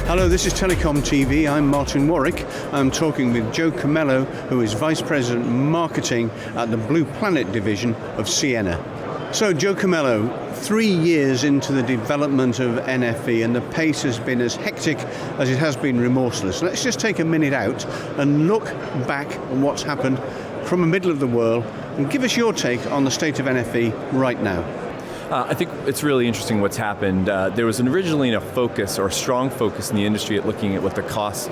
Hello, this is TelecomTV. I'm Martin Warwick. I'm talking with Joe Camello, who is Vice President Marketing at the Blue Planet division of Sienna. So, Joe Camello, 3 years into the development of NFV, and the pace has been as hectic as it has been remorseless. Let's just take a minute out and look back on what's happened from the middle of the world and give us your take on the state of NFV right now. I think it's really interesting what's happened. There was originally a focus, or a strong focus in the industry, at looking at what the cost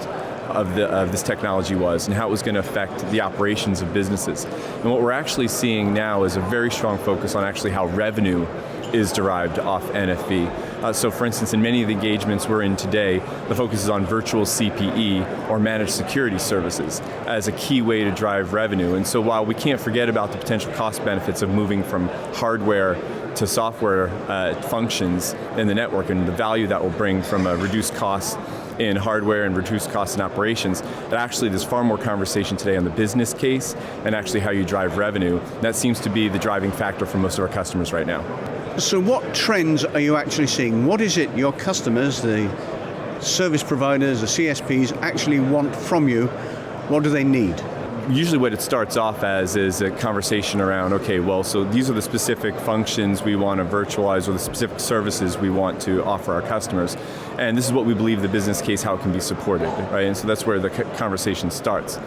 of this technology was and how it was going to affect the operations of businesses. And what we're actually seeing now is a very strong focus on actually how revenue is derived off NFV. So for instance, in many of the engagements we're in today, the focus is on virtual CPE or managed security services as a key way to drive revenue. And so while we can't forget about the potential cost benefits of moving from hardware to software functions in the network and the value that will bring from a reduced cost in hardware and reduced costs in operations, that actually there's far more conversation today on the business case and actually how you drive revenue. That seems to be the driving factor for most of our customers right now. So what trends are you actually seeing? What is it your customers, the service providers, the CSPs actually want from you? What do they need? Usually what it starts off as is a conversation around, okay, well, so these are the specific functions we want to virtualize or the specific services we want to offer our customers. And this is what we believe the business case, how it can be supported, right? And so that's where the conversation starts.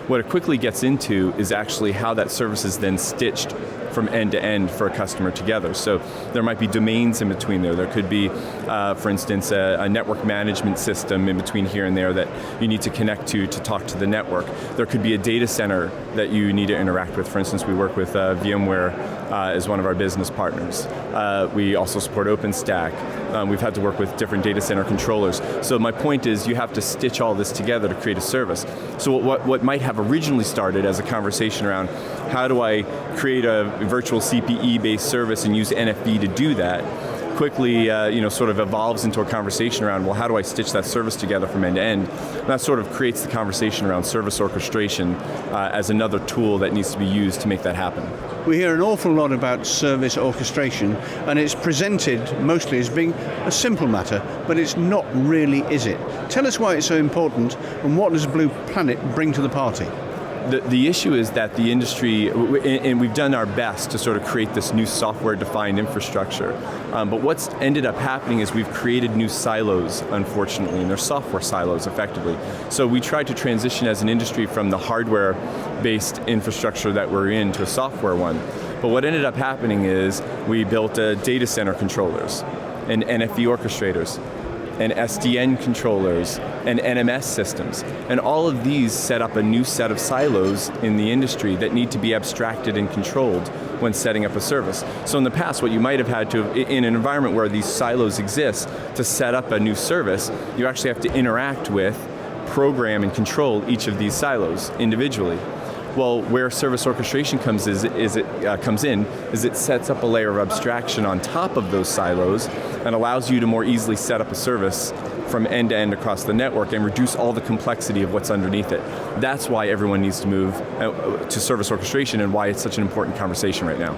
What it quickly gets into is actually how that service is then stitched from end to end for a customer together. So there might be domains in between there. There could be, for instance, a network management system in between here and there that you need to connect to talk to the network. There could be a data center that you need to interact with. For instance, we work with VMware as one of our business partners. We also support OpenStack. We've had to work with different data center controllers. So my point is you have to stitch all this together to create a service. So what might have originally started as a conversation around how do I create a virtual CPE-based service and use NFV to do that, quickly sort of evolves into a conversation around, well, how do I stitch that service together from end to end? And that sort of creates the conversation around service orchestration as another tool that needs to be used to make that happen. We hear an awful lot about service orchestration, and it's presented mostly as being a simple matter, but it's not really, is it? Tell us why it's so important, and what does Blue Planet bring to the party? The issue is that the industry, and we've done our best to sort of create this new software-defined infrastructure, but what's ended up happening is we've created new silos, unfortunately, and they're software silos, effectively. So we tried to transition as an industry from the hardware-based infrastructure that we're in to a software one. But what ended up happening is we built data center controllers and NFV orchestrators and SDN controllers, and NMS systems. And all of these set up a new set of silos in the industry that need to be abstracted and controlled when setting up a service. So in the past, what you might have had to, in an environment where these silos exist, to set up a new service, you actually have to interact with, program, and control each of these silos individually. Well, where service orchestration comes in is it sets up a layer of abstraction on top of those silos and allows you to more easily set up a service from end to end across the network and reduce all the complexity of what's underneath it. That's why everyone needs to move to service orchestration and why it's such an important conversation right now.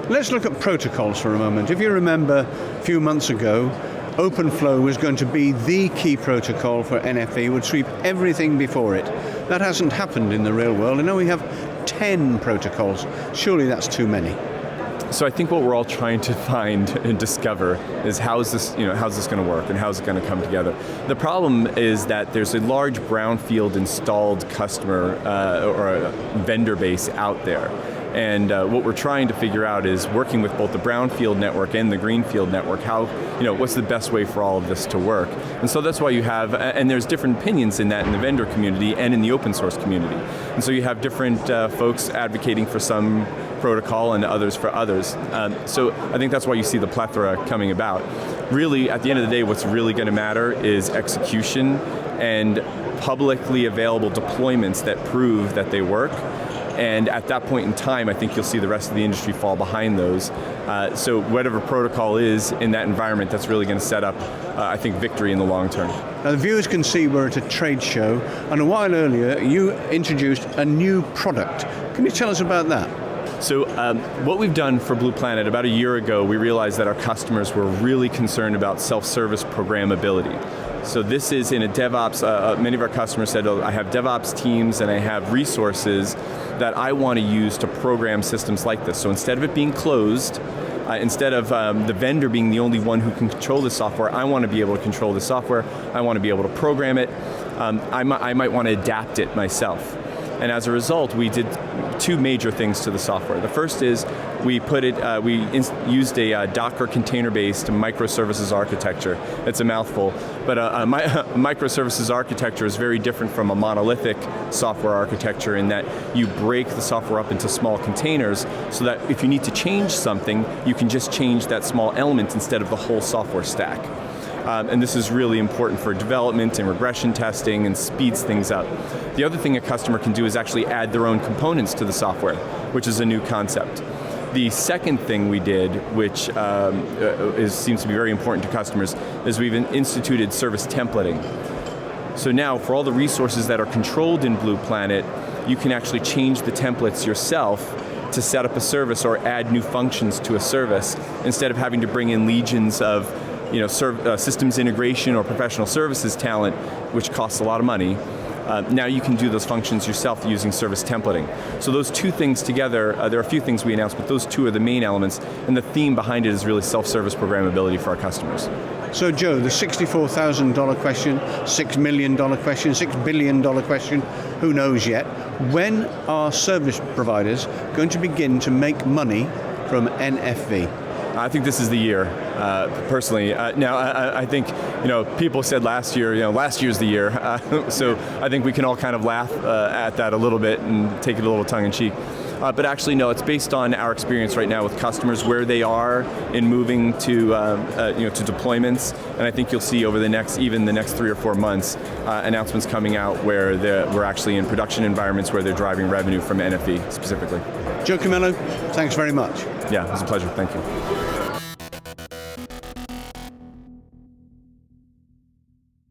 Let's look at protocols for a moment. If you remember a few months ago, OpenFlow was going to be the key protocol for NFV, would sweep everything before it. That hasn't happened in the real world, and now we have 10 protocols. Surely that's too many. So I think what we're all trying to find and discover is how's this going to work and how's it going to come together. The problem is that there's a large brownfield installed customer or a vendor base out there. And what we're trying to figure out is working with both the brownfield network and the greenfield network, what's the best way for all of this to work. And so that's why you have, and there's different opinions in that in the vendor community and in the open source community. And so you have different folks advocating for some protocol and others for others. So I think that's why you see the plethora coming about. Really, at the end of the day, what's really going to matter is execution and publicly available deployments that prove that they work. And at that point in time, I think you'll see the rest of the industry fall behind those. So whatever protocol is in that environment, that's really going to set up, I think, victory in the long term. Now the viewers can see we're at a trade show, and a while earlier you introduced a new product. Can you tell us about that? So what we've done for Blue Planet, about a year ago, we realized that our customers were really concerned about self-service programmability. So this is in a DevOps, many of our customers said, oh, I have DevOps teams and I have resources that I want to use to program systems like this. So instead of it being closed, instead of the vendor being the only one who can control the software, I want to be able to control the software, I want to be able to program it, I might want to adapt it myself. And as a result, we did two major things to the software. The first is we used a Docker container-based microservices architecture. It's a mouthful, but a microservices architecture is very different from a monolithic software architecture in that you break the software up into small containers so that if you need to change something, you can just change that small element instead of the whole software stack. And this is really important for development and regression testing and speeds things up. The other thing a customer can do is actually add their own components to the software, which is a new concept. The second thing we did, which seems to be very important to customers, is we've instituted service templating. So now, for all the resources that are controlled in Blue Planet, you can actually change the templates yourself to set up a service or add new functions to a service, instead of having to bring in legions of systems integration or professional services talent, which costs a lot of money. Now you can do those functions yourself using service templating. So those two things together, there are a few things we announced, but those two are the main elements, and the theme behind it is really self-service programmability for our customers. So Joe, the $64,000 question, $6 million question, $6 billion question, who knows yet? When are service providers going to begin to make money from NFV? I think this is the year, personally. Now, I think, people said last year, last year's the year. So I think we can all kind of laugh at that a little bit and take it a little tongue-in-cheek. But actually, no, it's based on our experience right now with customers, where they are in moving to deployments. And I think you'll see over the next 3 or 4 months, announcements coming out where we're actually in production environments where they're driving revenue from NFV specifically. Joe Camello, thanks very much. Yeah, it was a pleasure. Thank you.